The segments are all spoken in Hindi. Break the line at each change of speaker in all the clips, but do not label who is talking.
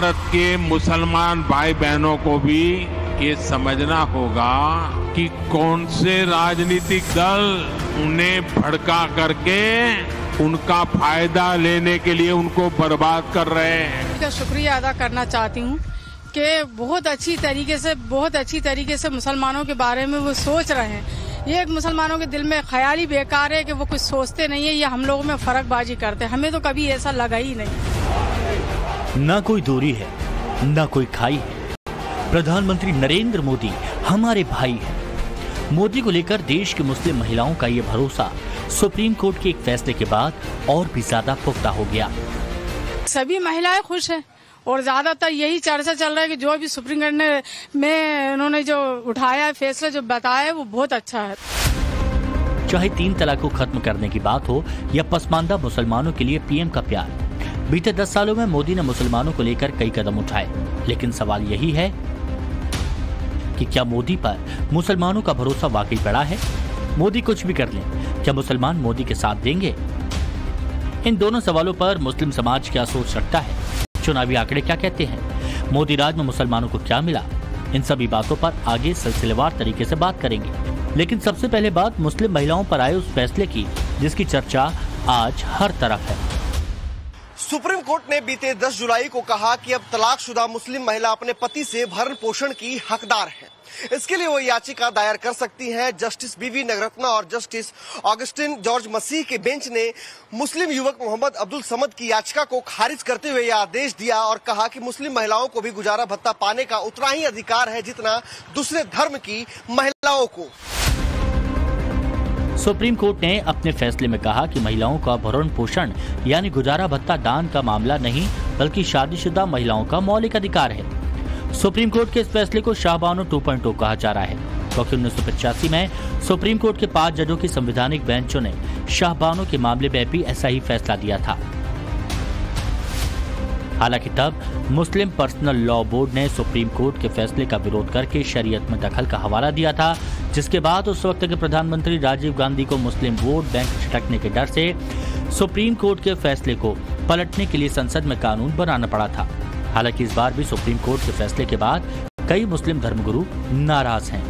भारत के मुसलमान भाई बहनों को भी ये समझना होगा कि कौन से राजनीतिक दल उन्हें भड़का करके उनका फायदा लेने के लिए उनको बर्बाद कर रहे हैं।
का शुक्रिया अदा करना चाहती हूँ कि बहुत अच्छी तरीके से मुसलमानों के बारे में वो सोच रहे हैं। ये एक मुसलमानों के दिल में ख्याल ही बेकार है कि वो कुछ सोचते नहीं है, ये हम लोगों में फर्कबाजी करते हैं। हमें तो कभी ऐसा लगा ही नहीं।
ना कोई दूरी है, ना कोई खाई है। प्रधानमंत्री नरेंद्र मोदी हमारे भाई हैं। मोदी को लेकर देश की मुस्लिम महिलाओं का ये भरोसा सुप्रीम कोर्ट के एक फैसले के बाद और भी ज्यादा पुख्ता हो गया।
सभी महिलाएं खुश हैं और ज्यादातर यही चर्चा चल रहा है कि जो भी सुप्रीम कोर्ट में उन्होंने जो उठाया फैसला जो बताया वो बहुत अच्छा है।
चाहे 3 तलाक को खत्म करने की बात हो या पसमानदा मुसलमानों के लिए पीएम का प्यार, बीते 10 सालों में मोदी ने मुसलमानों को लेकर कई कदम उठाए। लेकिन सवाल यही है कि क्या मोदी पर मुसलमानों का भरोसा वाकई बढ़ा है? मोदी कुछ भी कर लें, क्या मुसलमान मोदी के साथ देंगे? इन दोनों सवालों पर मुस्लिम समाज क्या सोच रखता है? चुनावी आंकड़े क्या कहते हैं? मोदी राज में मुसलमानों को क्या मिला? इन सभी बातों पर आगे सिलसिलेवार तरीके से बात करेंगे। लेकिन सबसे पहले बात मुस्लिम महिलाओं पर आए उस फैसले की जिसकी चर्चा आज हर तरफ है।
सुप्रीम कोर्ट ने बीते 10 जुलाई को कहा कि अब तलाकशुदा मुस्लिम महिला अपने पति से भरण पोषण की हकदार है। इसके लिए वो याचिका दायर कर सकती हैं। जस्टिस बीवी नगरत्ना और जस्टिस ऑगस्टिन जॉर्ज मसीह के बेंच ने मुस्लिम युवक मोहम्मद अब्दुल समद की याचिका को खारिज करते हुए यह आदेश दिया और कहा कि मुस्लिम महिलाओं को भी गुजारा भत्ता पाने का उतना ही अधिकार है जितना दूसरे धर्म की महिलाओं को।
सुप्रीम कोर्ट ने अपने फैसले में कहा कि महिलाओं का भरण पोषण यानी गुजारा भत्ता दान का मामला नहीं बल्कि शादीशुदा महिलाओं का मौलिक अधिकार है। सुप्रीम कोर्ट के इस फैसले को शाहबानो 2.0 कहा जा रहा है क्योंकि 1985 में सुप्रीम कोर्ट के 5 जजों की संवैधानिक बेंचों ने शाहबानो के मामले में भी ऐसा ही फैसला दिया था। हालांकि तब मुस्लिम पर्सनल लॉ बोर्ड ने सुप्रीम कोर्ट के फैसले का विरोध करके शरीयत में दखल का हवाला दिया था, जिसके बाद उस वक्त के प्रधानमंत्री राजीव गांधी को मुस्लिम वोट बैंक छिटकने के डर से सुप्रीम कोर्ट के फैसले को पलटने के लिए संसद में कानून बनाना पड़ा था। हालांकि इस बार भी सुप्रीम कोर्ट के फैसले के बाद कई मुस्लिम धर्मगुरु नाराज हैं।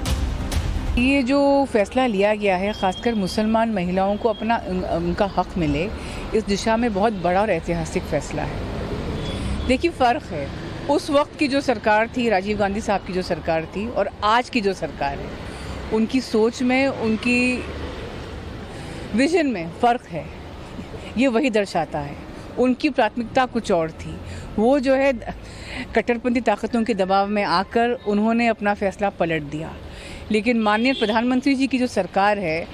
ये जो फैसला लिया गया है खासकर मुसलमान महिलाओं को अपना उनका हक मिले, इस दिशा में बहुत बड़ा और ऐतिहासिक फैसला है। देखिए फर्क है, उस वक्त की जो सरकार थी, राजीव गांधी साहब की जो सरकार थी और आज की जो सरकार है, उनकी सोच में, उनकी विजन में फर्क है। ये वही दर्शाता है। उनकी प्राथमिकता कुछ और थी। वो जो है कट्टरपंथी ताकतों के दबाव में आकर उन्होंने अपना फैसला पलट दिया। लेकिन माननीय प्रधानमंत्री जी की जो सरकार है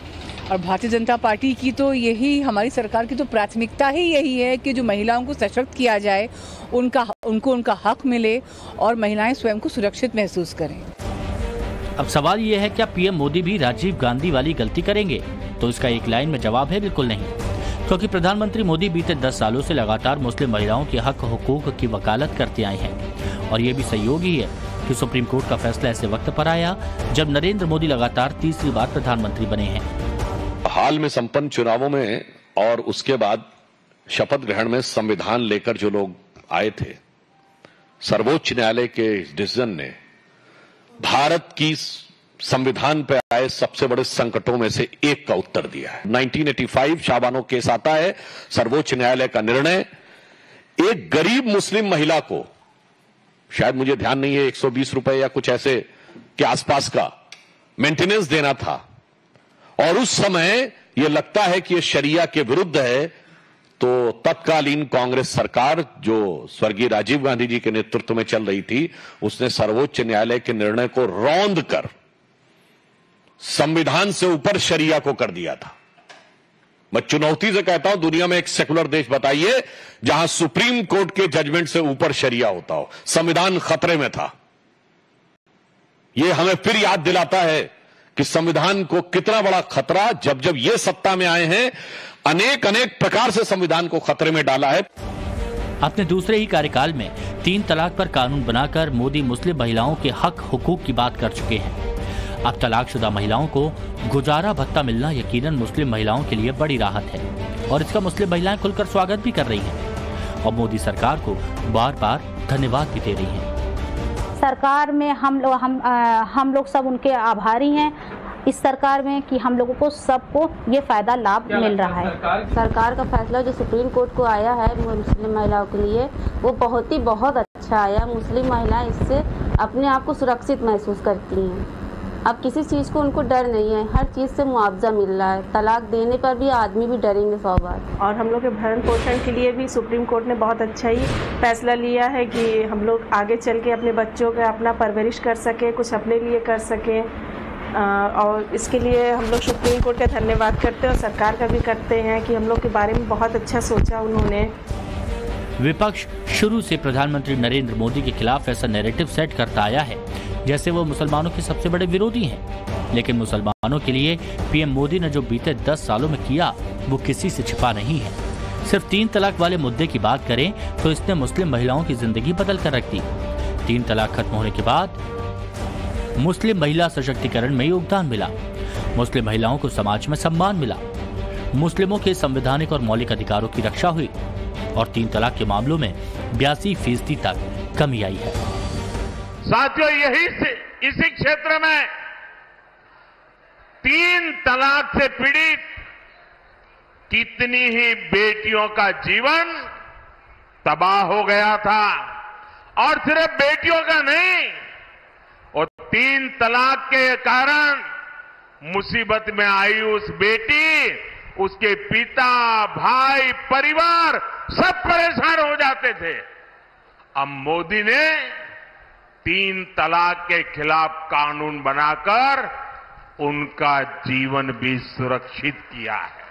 और भारतीय जनता पार्टी की, तो यही हमारी सरकार की तो प्राथमिकता ही यही है कि जो महिलाओं को सशक्त किया जाए, उनको उनका हक मिले और महिलाएं स्वयं को सुरक्षित महसूस करें।
अब सवाल ये है, क्या पीएम मोदी भी राजीव गांधी वाली गलती करेंगे? तो इसका एक लाइन में जवाब है बिल्कुल नहीं, क्योंकि प्रधानमंत्री मोदी बीते 10 सालों से लगातार मुस्लिम महिलाओं के हक हुकूक की वकालत करते आए हैं और ये भी सहयोग ही है कि सुप्रीम कोर्ट का फैसला ऐसे वक्त पर आया जब नरेंद्र मोदी लगातार तीसरी बार प्रधानमंत्री बने हैं।
हाल में संपन्न चुनावों में और उसके बाद शपथ ग्रहण में संविधान लेकर जो लोग आए थे, सर्वोच्च न्यायालय के डिसीजन ने भारत की संविधान पे आए सबसे बड़े संकटों में से एक का उत्तर दिया है। 1985 शाहबानो केस आता है, सर्वोच्च न्यायालय का निर्णय एक गरीब मुस्लिम महिला को, शायद मुझे ध्यान नहीं है, 120 रुपए या कुछ ऐसे के आसपास का मेंटेनेंस देना था और उस समय यह लगता है कि यह शरिया के विरुद्ध है, तो तत्कालीन कांग्रेस सरकार जो स्वर्गीय राजीव गांधी जी के नेतृत्व में चल रही थी, उसने सर्वोच्च न्यायालय के निर्णय को रौंद कर संविधान से ऊपर शरिया को कर दिया था। मैं चुनौती से कहता हूं, दुनिया में एक सेकुलर देश बताइए जहां सुप्रीम कोर्ट के जजमेंट से ऊपर शरिया होता हो। संविधान खतरे में था। यह हमें फिर याद दिलाता है कि संविधान को कितना बड़ा खतरा, जब जब ये सत्ता में आए हैं, अनेक प्रकार से संविधान को खतरे में डाला है।
अपने दूसरे ही कार्यकाल में 3 तलाक पर कानून बनाकर मोदी मुस्लिम महिलाओं के हक हुकूक की बात कर चुके हैं। अब तलाकशुदा महिलाओं को गुजारा भत्ता मिलना यकीनन मुस्लिम महिलाओं के लिए बड़ी राहत है और इसका मुस्लिम महिलाएं खुलकर स्वागत भी कर रही हैं। और मोदी सरकार को बार बार धन्यवाद भी दे रही हैं।
सरकार में हम लोग सब उनके आभारी हैं इस सरकार में कि हम लोगों को सबको ये फायदा लाभ मिल रहा है। सरकार का फैसला जो सुप्रीम कोर्ट को आया है मुस्लिम महिलाओं के लिए वो बहुत अच्छा आया। मुस्लिम महिलाएं इससे अपने आप को सुरक्षित महसूस करती हैं। अब किसी चीज़ को उनको डर नहीं है, हर चीज़ से मुआवजा मिल रहा है। तलाक देने पर भी आदमी भी डरेंगे 100 बार।
और हम लोग के भरण पोषण के लिए भी सुप्रीम कोर्ट ने बहुत अच्छा ही फैसला लिया है कि हम लोग आगे चल के अपने बच्चों का अपना परवरिश कर सकें, कुछ अपने लिए कर सकें। और इसके लिए हम लोग सुप्रीम कोर्ट का धन्यवाद करते हैं और सरकार का भी करते हैं कि हम लोग के बारे में बहुत अच्छा सोचा उन्होंने।
विपक्ष शुरू से प्रधानमंत्री नरेंद्र मोदी के खिलाफ ऐसा नैरेटिव सेट करता आया है जैसे वो मुसलमानों के सबसे बड़े विरोधी हैं। लेकिन मुसलमानों के लिए पीएम मोदी ने जो बीते 10 सालों में किया वो किसी से छिपा नहीं है। सिर्फ 3 तलाक वाले मुद्दे की बात करें तो इसने मुस्लिम महिलाओं की जिंदगी बदल कर रख दी। 3 तलाक खत्म होने के बाद मुस्लिम महिला सशक्तिकरण में योगदान मिला, मुस्लिम महिलाओं को समाज में सम्मान मिला, मुस्लिमों के संवैधानिक और मौलिक अधिकारों की रक्षा हुई और 3 तलाक के मामलों में 82% तक कमी आई है।
साथियों, इसी क्षेत्र में 3 तलाक से पीड़ित कितनी ही बेटियों का जीवन तबाह हो गया था। और सिर्फ बेटियों का नहीं, और 3 तलाक के कारण मुसीबत में आई उस बेटी, उसके पिता, भाई, परिवार सब परेशान हो जाते थे। अब मोदी ने 3 तलाक के खिलाफ कानून बनाकर उनका जीवन भी सुरक्षित किया है।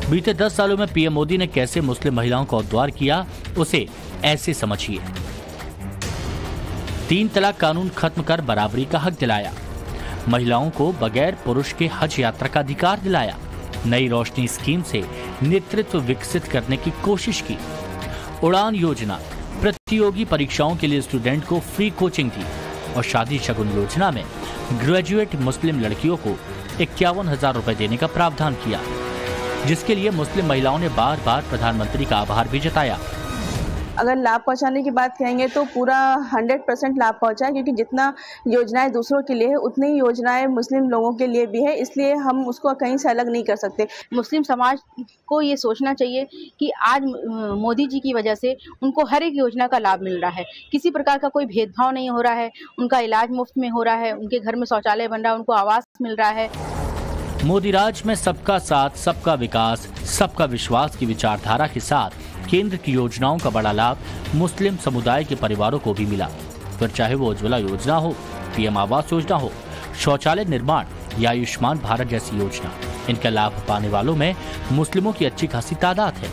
बीते 10 सालों में पीएम मोदी ने कैसे मुस्लिम महिलाओं का उद्धार किया, उसे ऐसे समझिए। 3 तलाक कानून खत्म कर बराबरी का हक दिलाया, महिलाओं को बगैर पुरुष के हज यात्रा का अधिकार दिलाया, नई रोशनी स्कीम से नेतृत्व विकसित करने की कोशिश की, उड़ान योजना प्रतियोगी परीक्षाओं के लिए स्टूडेंट को फ्री कोचिंग दी और शादी शगुन योजना में ग्रेजुएट मुस्लिम लड़कियों को 51,000 रुपए देने का प्रावधान किया, जिसके लिए मुस्लिम महिलाओं ने बार बार प्रधानमंत्री का आभार भी जताया।
अगर लाभ पहुंचाने की बात कहेंगे तो पूरा 100% लाभ पहुंचा है, क्योंकि जितना योजनाएं दूसरों के लिए है उतनी ही योजनाएं मुस्लिम लोगों के लिए भी है, इसलिए हम उसको कहीं से अलग नहीं कर सकते।
मुस्लिम समाज को ये सोचना चाहिए कि आज मोदी जी की वजह से उनको हर एक योजना का लाभ मिल रहा है, किसी प्रकार का कोई भेदभाव नहीं हो रहा है, उनका इलाज मुफ्त में हो रहा है, उनके घर में शौचालय बन रहा है, उनको आवास मिल रहा है।
मोदी राज में सबका साथ, सबका विकास, सबका विश्वास की विचारधारा के साथ केंद्र की योजनाओं का बड़ा लाभ मुस्लिम समुदाय के परिवारों को भी मिला। फिर चाहे वो उज्ज्वला योजना हो, पीएम आवास योजना हो, शौचालय निर्माण या आयुष्मान भारत जैसी योजना, इनका लाभ पाने वालों में मुस्लिमों की अच्छी खासी तादाद है।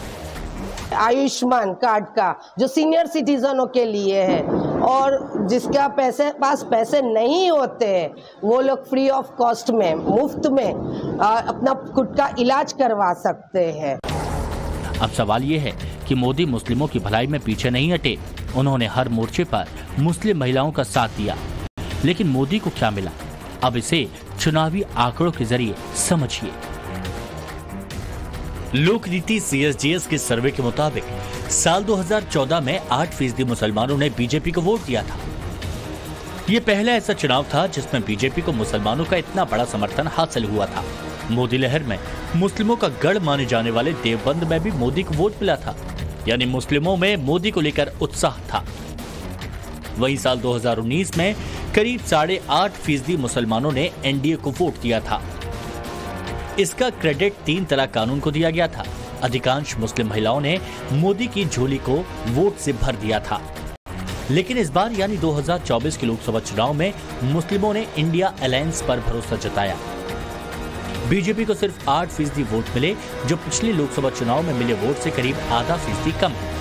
आयुष्मान कार्ड का जो सीनियर सिटीजनों के लिए है और जिसका पास पैसे नहीं होते हैं वो लोग फ्री ऑफ कॉस्ट में, मुफ्त में अपना खुद का इलाज करवा सकते हैं।
अब सवाल ये है कि मोदी मुस्लिमों की भलाई में पीछे नहीं हटे, उन्होंने हर मोर्चे पर मुस्लिम महिलाओं का साथ दिया। लेकिन मोदी को क्या मिला, अब इसे चुनावी आंकड़ों के जरिए समझिए। लोक नीति CSGS के सर्वे के मुताबिक साल 2014 में 8% मुसलमानों ने बीजेपी को वोट दिया था। ये पहला ऐसा चुनाव था जिसमें बीजेपी को मुसलमानों का इतना बड़ा समर्थन हासिल हुआ था। मोदी लहर में मुस्लिमों का गढ़ माने जाने वाले देवबंद में भी मोदी को वोट मिला था, यानी मुस्लिमों में मोदी को लेकर उत्साह था। वहीं साल 2019 में करीब 8.5% मुसलमानों ने एनडीए को वोट दिया था। इसका क्रेडिट 3 तलाक कानून को दिया गया था। अधिकांश मुस्लिम महिलाओं ने मोदी की झोली को वोट से भर दिया था। लेकिन इस बार यानी 2024 के लोकसभा चुनाव में मुस्लिमों ने इंडिया अलायंस पर भरोसा जताया। बीजेपी को सिर्फ 8% वोट मिले, जो पिछले लोकसभा चुनाव में मिले वोट से करीब आधा फीसदी कम है।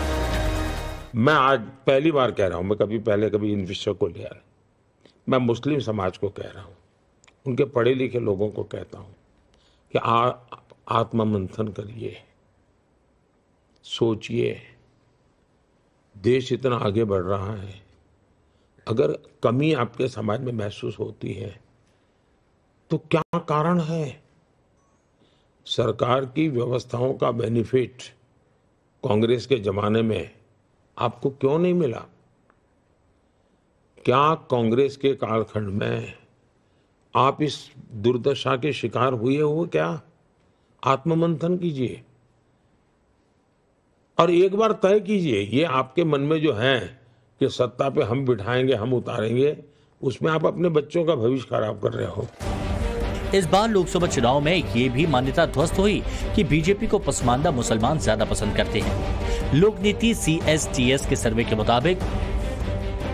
मैं आज पहली बार कह रहा हूं, मैं कभी इन विषयों को लिया, मैं मुस्लिम समाज को कह रहा हूं, उनके पढ़े लिखे लोगों को कहता हूं कि आत्ममंथन करिए, सोचिए, देश इतना आगे बढ़ रहा है, अगर कमी आपके समाज में महसूस होती है तो क्या कारण है? सरकार की व्यवस्थाओं का बेनिफिट कांग्रेस के जमाने में आपको क्यों नहीं मिला? क्या कांग्रेस के कालखंड में आप इस दुर्दशा के शिकार हुए हो क्या? आत्ममंथन कीजिए और एक बार तय कीजिए, ये आपके मन में जो है कि सत्ता पे हम बिठाएंगे, हम उतारेंगे, उसमें आप अपने बच्चों का भविष्य खराब कर रहे हो।
इस बार लोकसभा चुनाव में ये भी मान्यता ध्वस्त हुई कि बीजेपी को पसमानदा मुसलमान ज्यादा पसंद करते हैं। लोक नीति CSTS के सर्वे के मुताबिक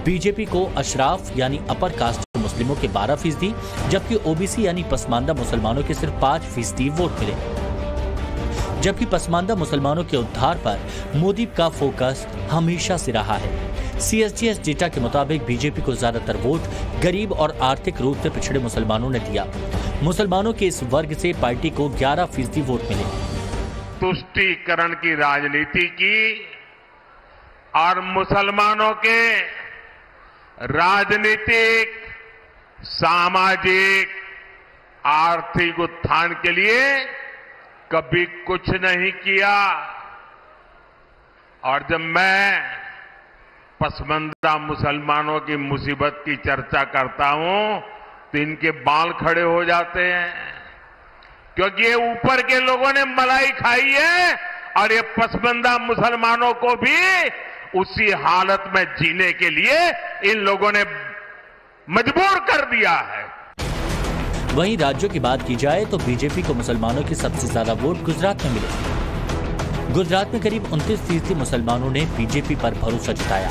बीजेपी को अशराफ यानी अपर कास्ट मुस्लिमों के 12%, जबकि OBC यानी पसमानदा मुसलमानों के सिर्फ 5% वोट मिले। जबकि पसमानदा मुसलमानों के उद्धार पर मोदी का फोकस हमेशा से रहा है। CSTS डेटा के मुताबिक बीजेपी को ज्यादातर वोट गरीब और आर्थिक रूप से पिछड़े मुसलमानों ने दिया। मुसलमानों के इस वर्ग से पार्टी को 11% वोट मिले।
तुष्टीकरण की राजनीति की और मुसलमानों के राजनीतिक, सामाजिक, आर्थिक उत्थान के लिए कभी कुछ नहीं किया। और जब मैं पसमानदा मुसलमानों की मुसीबत की चर्चा करता हूं तो इनके बाल खड़े हो जाते हैं, क्योंकि ये ऊपर के लोगों ने मलाई खाई है और ये पसमानदा मुसलमानों को भी उसी हालत में जीने के लिए इन लोगों ने मजबूर कर दिया है।
वहीं राज्यों की बात की जाए तो बीजेपी को मुसलमानों की सबसे ज्यादा वोट गुजरात में मिले। गुजरात में करीब 29% मुसलमानों ने बीजेपी पर भरोसा जताया,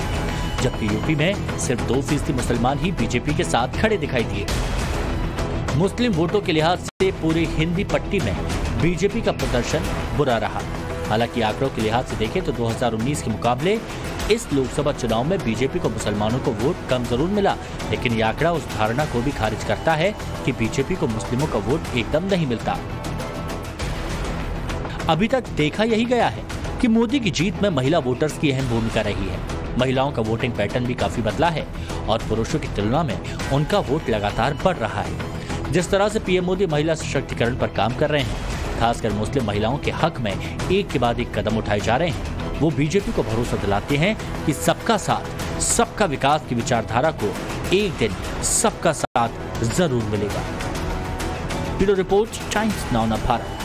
जबकि यूपी में सिर्फ 2% मुसलमान ही बीजेपी के साथ खड़े दिखाई दिए। मुस्लिम वोटों के लिहाज से पूरी हिंदी पट्टी में बीजेपी का प्रदर्शन बुरा रहा। हालांकि आंकड़ों के लिहाज से देखें तो 2019 के मुकाबले इस लोकसभा चुनाव में बीजेपी को मुसलमानों को वोट कम जरूर मिला, लेकिन यह आंकड़ा उस धारणा को भी खारिज करता है कि बीजेपी को मुस्लिमों का वोट एकदम नहीं मिलता। अभी तक देखा यही गया है कि मोदी की जीत में महिला वोटर्स की अहम भूमिका रही है। महिलाओं का वोटिंग पैटर्न भी काफी बदला है और पुरुषों की तुलना में उनका वोट लगातार बढ़ रहा है। जिस तरह से पीएम मोदी महिला सशक्तिकरण पर काम कर रहे हैं, खासकर मुस्लिम महिलाओं के हक में एक के बाद एक कदम उठाए जा रहे हैं, वो बीजेपी को भरोसा दिलाते हैं कि सबका साथ, सबका विकास की विचारधारा को एक दिन सबका साथ जरूर मिलेगा। Bureau report, times now Bharat.